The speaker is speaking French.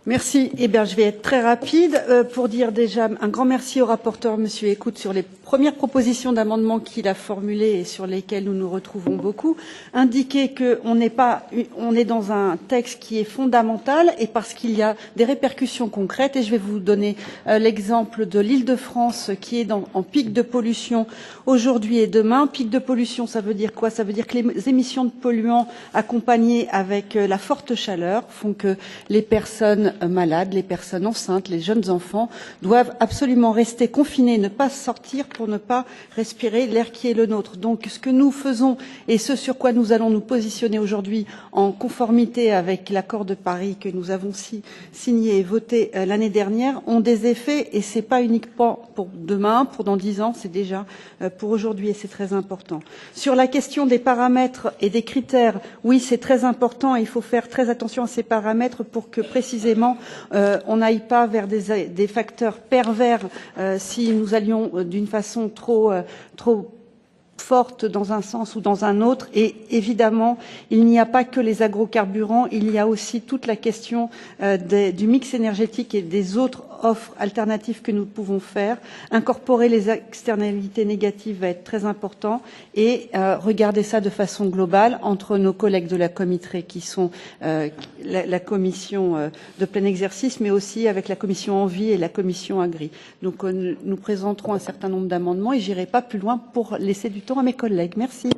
Merci. Eh bien, je vais être très rapide pour dire déjà un grand merci au rapporteur, Monsieur Écoute, sur les premières propositions d'amendement qu'il a formulées et sur lesquelles nous nous retrouvons beaucoup. Indiquer qu'on est dans un texte qui est fondamental et parce qu'il y a des répercussions concrètes. Et je vais vous donner l'exemple de l'Île-de-France qui est en pic de pollution aujourd'hui et demain. Pic de pollution, ça veut dire quoi? Ça veut dire que les émissions de polluants accompagnées avec la forte chaleur font que les personnes malades, les personnes enceintes, les jeunes enfants doivent absolument rester confinés, ne pas sortir pour ne pas respirer l'air qui est le nôtre. Donc ce que nous faisons et ce sur quoi nous allons nous positionner aujourd'hui en conformité avec l'accord de Paris que nous avons signé et voté l'année dernière ont des effets et ce n'est pas uniquement pour demain, pour dans 10 ans, c'est déjà pour aujourd'hui et c'est très important. Sur la question des paramètres et des critères, oui c'est très important et il faut faire très attention à ces paramètres pour que précisément on n'aille pas vers des facteurs pervers si nous allions d'une façon trop forte dans un sens ou dans un autre. Et évidemment, il n'y a pas que les agrocarburants, il y a aussi toute la question du mix énergétique et des autres offres alternatives que nous pouvons faire. Incorporer les externalités négatives va être très important et regarder ça de façon globale entre nos collègues de la Comitré qui sont la commission de plein exercice, mais aussi avec la commission Envie et la commission Agri. Donc nous présenterons un certain nombre d'amendements et j'irai pas plus loin pour laisser du temps à mes collègues. Merci.